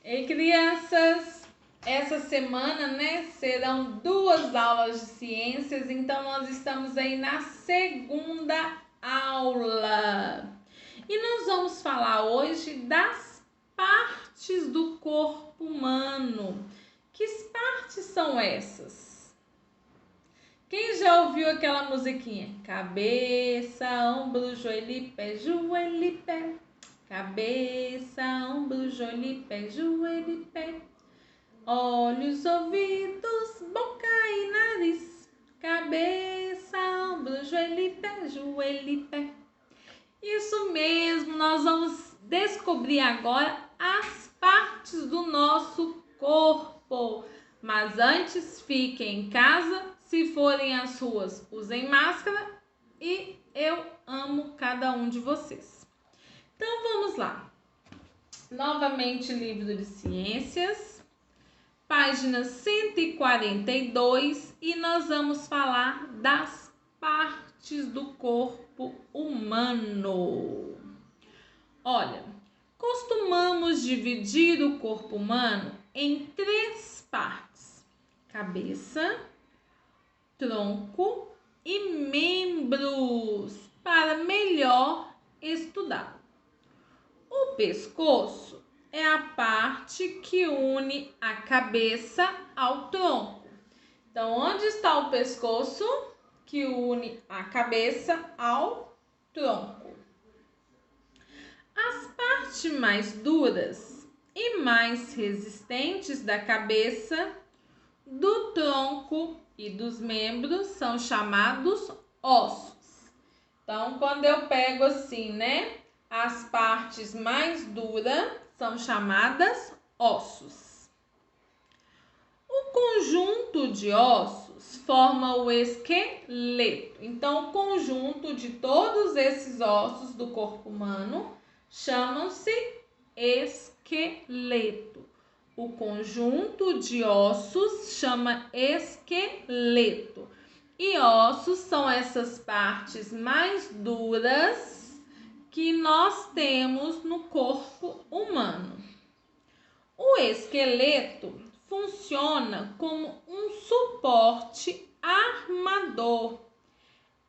Ei, crianças, essa semana, né, serão 2 aulas de ciências, então nós estamos aí na segunda aula. E nós vamos falar hoje das partes do corpo humano. Que partes são essas? Quem já ouviu aquela musiquinha? Cabeça, ombro, joelho e pé, joelho e pé. Cabeça, ombro, joelho e pé, joelho e pé. Olhos, ouvidos, boca e nariz. Cabeça, ombro, joelho e pé, joelho e pé. Isso mesmo, nós vamos descobrir agora as partes do nosso corpo. Mas antes, fiquem em casa. Se forem às ruas, usem máscara. E eu amo cada um de vocês. Então, vamos lá. Novamente, livro de ciências, página 142, e nós vamos falar das partes do corpo humano. Olha, costumamos dividir o corpo humano em 3 partes: cabeça, tronco e membros, para melhor estudar. O pescoço é a parte que une a cabeça ao tronco. Então, onde está o pescoço que une a cabeça ao tronco? As partes mais duras e mais resistentes da cabeça, do tronco e dos membros são chamados ossos. Então, quando eu pego assim, né? As partes mais duras são chamadas ossos. O conjunto de ossos forma o esqueleto. Então, o conjunto de todos esses ossos do corpo humano chamam-se esqueleto. O conjunto de ossos chama esqueleto. E ossos são essas partes mais duras que nós temos no corpo humano. O esqueleto funciona como um suporte armador.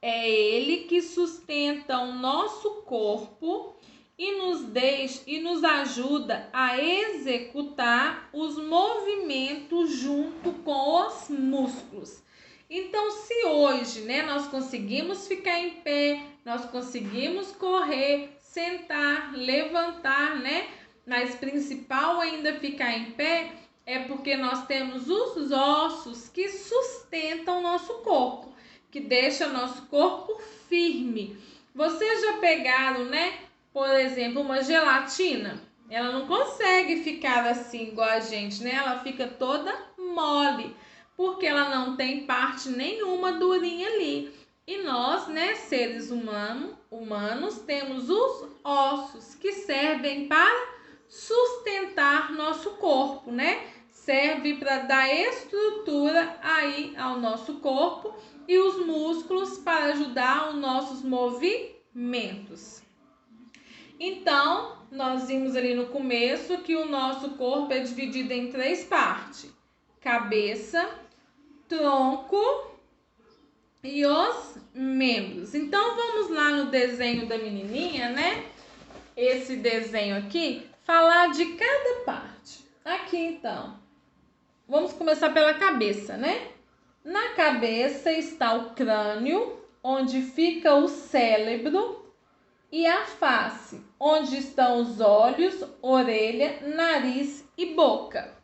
É ele que sustenta o nosso corpo e nos ajuda a executar os movimentos junto com os músculos. Então, se hoje, né, nós conseguimos ficar em pé, nós conseguimos correr, sentar, levantar, né? Mas principal ainda ficar em pé é porque nós temos os ossos que sustentam o nosso corpo, que deixam nosso corpo firme. Vocês já pegaram, né? Por exemplo, uma gelatina? Ela não consegue ficar assim igual a gente, né? Ela fica toda mole, porque ela não tem parte nenhuma durinha ali. E nós, né, seres humanos, temos os ossos que servem para sustentar nosso corpo, né? Serve para dar estrutura aí ao nosso corpo, e os músculos para ajudar os nossos movimentos. Então, nós vimos ali no começo que o nosso corpo é dividido em 3 partes: cabeça, tronco e os membros. Então, vamos lá no desenho da menininha, né? Esse desenho aqui, falar de cada parte. Aqui, então, vamos começar pela cabeça, né? Na cabeça está o crânio, onde fica o cérebro, e a face, onde estão os olhos, orelha, nariz e boca.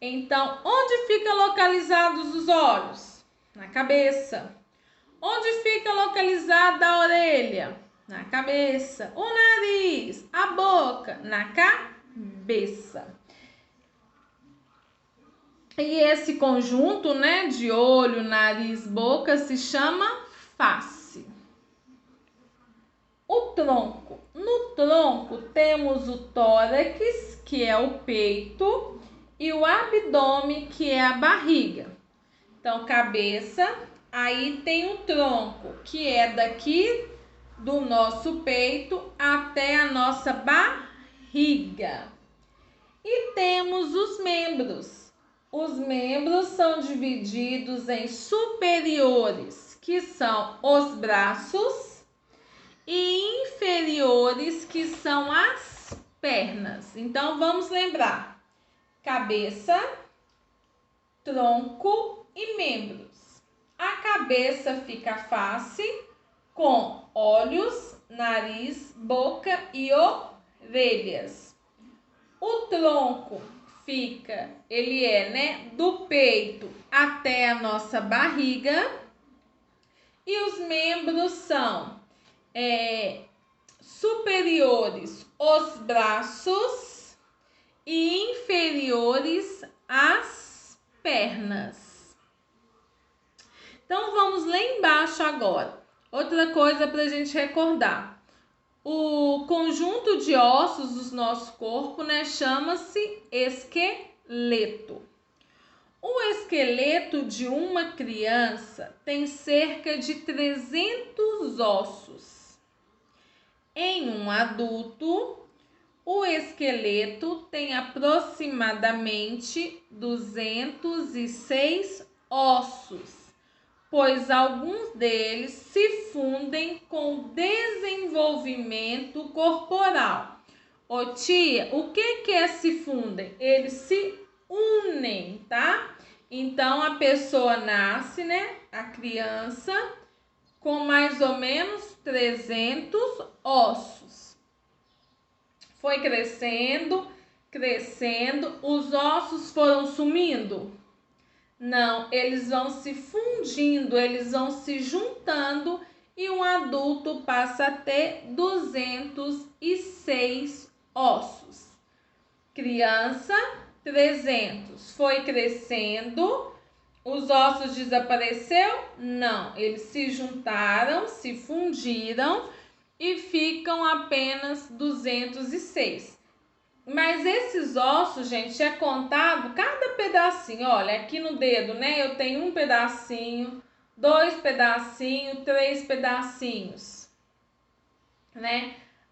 Então, onde ficam localizados os olhos? Na cabeça. Onde fica localizada a orelha? Na cabeça. O nariz, a boca, na cabeça. E esse conjunto, né, de olho, nariz, boca se chama face. O tronco. No tronco temos o tórax, que é o peito, e o abdômen, que é a barriga. Então, cabeça, aí tem o tronco, que é daqui do nosso peito até a nossa barriga. E temos temos os membros. Os membros são divididos em superiores, que são os braços, e inferiores, que são as pernas. Então, vamos lembrar: cabeça, tronco e membros. A cabeça fica a face, com olhos, nariz, boca e orelhas. O tronco fica, do peito até a nossa barriga. E os membros são superiores os braços e inferiores as pernas. Então, vamos lá embaixo agora. Outra coisa para a gente recordar. O conjunto de ossos do nosso corpo, chama-se esqueleto. O esqueleto de uma criança tem cerca de 300 ossos. Em um adulto, o esqueleto tem aproximadamente 206 ossos, pois alguns deles se fundem com o desenvolvimento corporal. Ô tia, o que é se fundem? Eles se unem, tá? Então, a pessoa nasce, a criança, com mais ou menos 300 ossos. Foi crescendo, os ossos foram sumindo? Não, eles vão se fundindo, eles vão se juntando e um adulto passa a ter 206 ossos. Criança, 300. Foi crescendo, os ossos desapareceu? Não, eles se juntaram, se fundiram e ficam apenas 206. Mas esses ossos, gente, é contado cada pedacinho. Olha, aqui no dedo, eu tenho um pedacinho, 2 pedacinhos, 3 pedacinhos,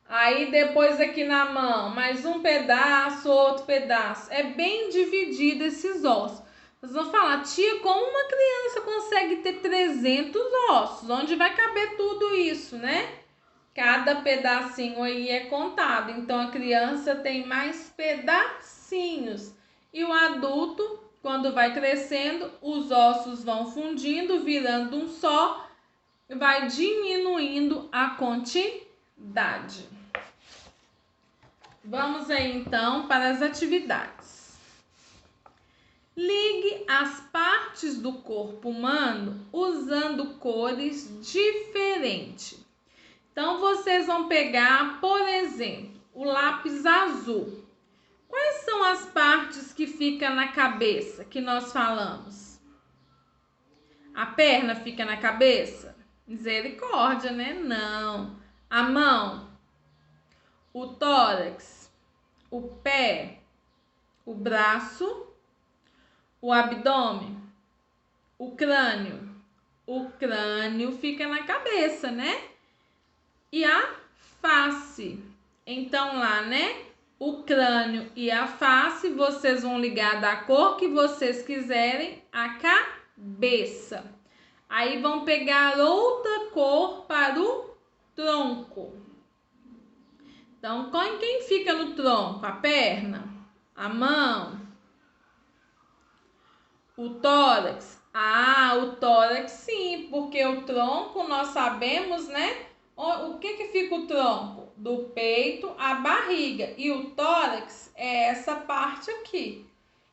Aí depois aqui na mão, mais um pedaço, outro pedaço. É bem dividido esses ossos. Vocês vão falar: tia, como uma criança consegue ter 300 ossos? Onde vai caber tudo isso, Cada pedacinho aí é contado. Então, a criança tem mais pedacinhos. E o adulto, quando vai crescendo, os ossos vão fundindo, virando um só, vai diminuindo a quantidade. Vamos aí, então, para as atividades. Ligue as partes do corpo humano usando cores diferentes. Então, vocês vão pegar, por exemplo, o lápis azul. Quais são as partes que ficam na cabeça que nós falamos? A perna fica na cabeça? Misericórdia, Não. A mão, o tórax, o pé, o braço, o abdômen, o crânio. O crânio fica na cabeça, E a face. Então, lá, o crânio e a face, vocês vão ligar da cor que vocês quiserem a cabeça. Aí, vão pegar outra cor para o tronco. Então, quem fica no tronco? A perna, a mão, o tórax. O tórax sim, porque o tronco nós sabemos, O que fica o tronco? Do peito à barriga. E o tórax é essa parte aqui.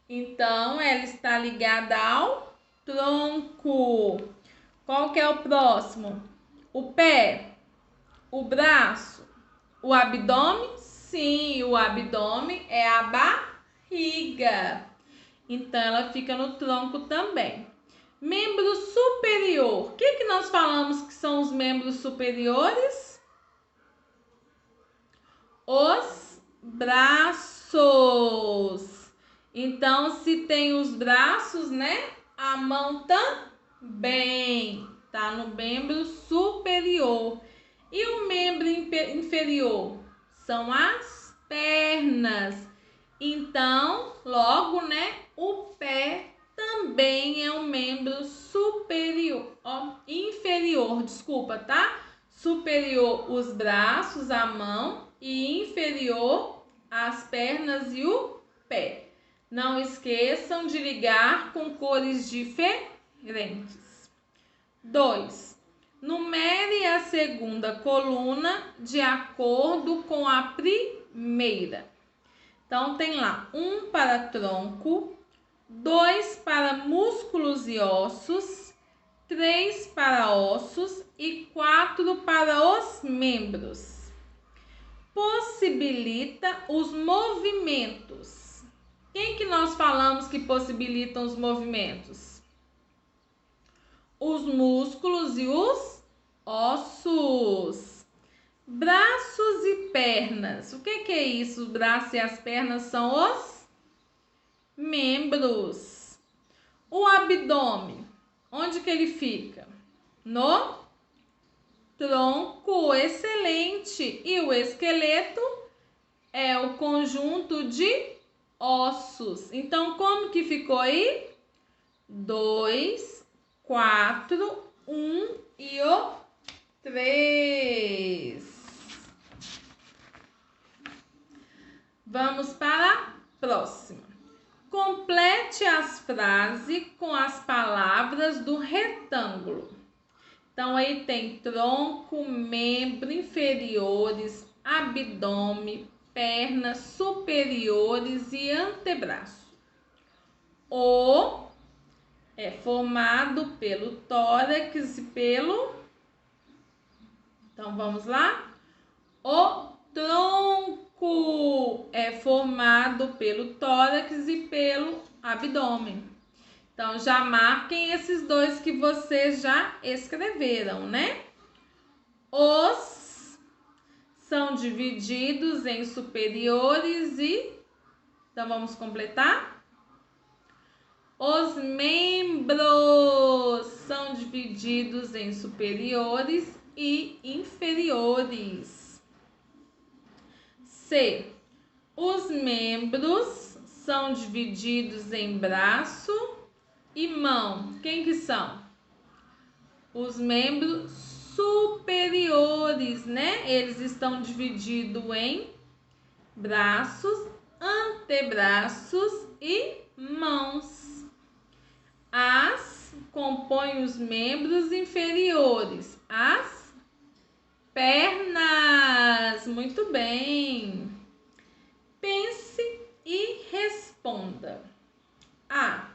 Então, ela está ligada ao tronco. Qual que é o próximo? O pé, o braço, o abdômen? Sim, o abdômen é a barriga. Então, ela fica no tronco também. Membro superior. O que nós falamos que são os membros superiores? Os braços. Então, se tem os braços, a mão também tá no membro superior. E o membro inferior? São as pernas. Então, logo, né, o pé também é um membro superior, inferior, desculpa, tá? Superior os braços, a mão, e inferior as pernas e o pé. Não esqueçam de ligar com cores diferentes. 2. Numere a segunda coluna de acordo com a primeira. Então, tem lá 1 para tronco, 2 para músculos e ossos, 3 para ossos e 4 para os membros. Possibilita os movimentos. Quem que nós falamos que possibilitam os movimentos? Os músculos e os ossos. Braços e pernas. O que é isso? Os braços e as pernas são os membros. O abdômen, onde que ele fica? No tronco, excelente. E o esqueleto é o conjunto de ossos. Então, como que ficou aí? 2, 4, 1 e o 3. Vamos para a próxima. Complete as frases com as palavras do retângulo. Então, aí tem tronco, membro, inferiores, abdômen, pernas superiores e antebraço. O é formado pelo tórax e pelo... Então, vamos lá? O tronco é formado pelo tórax e pelo abdômen. Então, já marquem esses dois que vocês já escreveram, né? Os são divididos em superiores e... Então, vamos completar? Os membros são divididos em superiores e inferiores. C. Os membros são divididos em braço e mão. Quem que são? Os membros superiores, né? Eles estão divididos em braços, antebraços e mãos. As compõem os membros inferiores. As pernas. Muito bem. Pense e responda. A.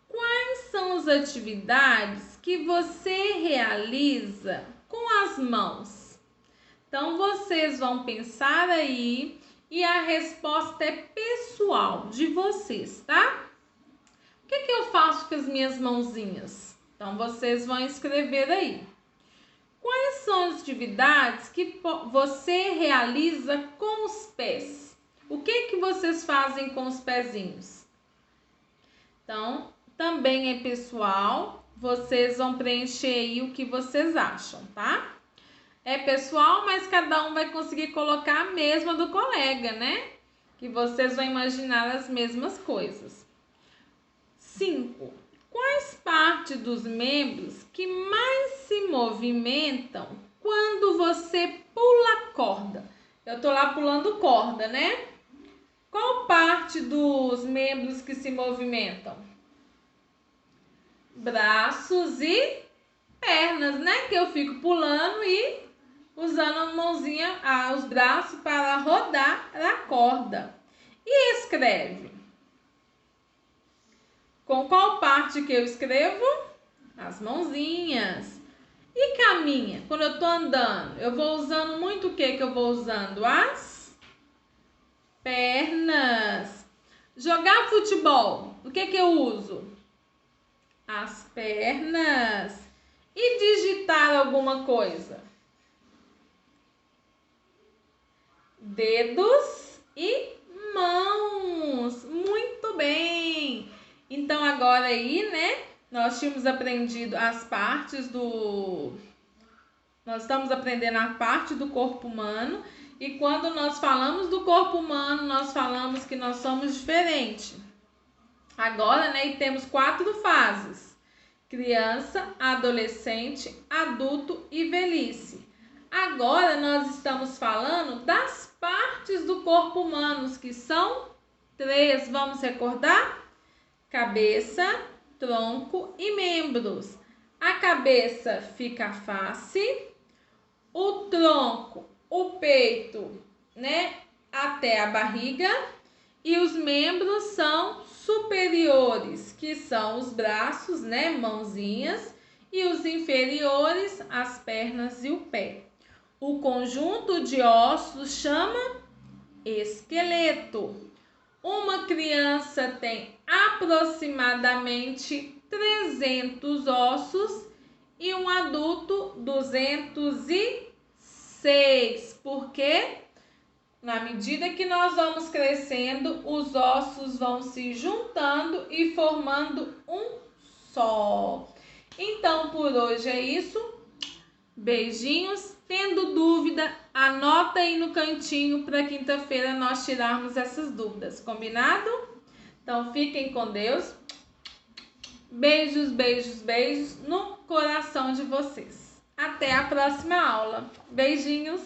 Quais são as atividades que você realiza com as mãos? Então, vocês vão pensar aí e a resposta é pessoal de vocês, tá? O que eu faço com as minhas mãozinhas? Então, vocês vão escrever aí. Quais são as atividades que você realiza com os pés? O que vocês fazem com os pezinhos? Então, também é pessoal. Vocês vão preencher aí o que vocês acham, tá? É pessoal, mas cada um vai conseguir colocar a mesma do colega, né? Que vocês vão imaginar as mesmas coisas. 5. Quais partes dos membros que mais se movimentam quando você pula corda? Eu tô lá pulando corda, né? Qual parte dos membros que se movimentam? Braços e pernas, né? Que eu fico pulando e usando a mãozinha, os braços para rodar a corda. E escreve. Com qual parte que eu escrevo? As mãozinhas. E caminha? Quando eu tô andando, eu vou usando muito o que eu vou usando? As pernas. Jogar futebol, o que eu uso? As pernas. E digitar alguma coisa? Dedos e mãos. Muito bem! Então, agora aí, né, nós tínhamos aprendido as partes do... Nós estamos aprendendo a parte do corpo humano E quando nós falamos do corpo humano, nós falamos que nós somos diferentes. Agora, né, e temos 4 fases: criança, adolescente, adulto e velhice. Agora nós estamos falando das partes do corpo humano, que são 3. Vamos recordar? Cabeça, tronco e membros. A cabeça fica a face, o tronco, o peito, né, até a barriga, e os membros são superiores, que são os braços, né, mãozinhas, e os inferiores, as pernas e o pé. O conjunto de ossos chama esqueleto. Uma criança tem aproximadamente 300 ossos e um adulto 206, porque na medida que nós vamos crescendo, os ossos vão se juntando e formando um só. Então, por hoje é isso. Beijinhos. Tendo dúvida, anota aí no cantinho para quinta-feira nós tirarmos essas dúvidas. Combinado? Então, fiquem com Deus. Beijos, beijos, beijos no coração de vocês. Até a próxima aula. Beijinhos.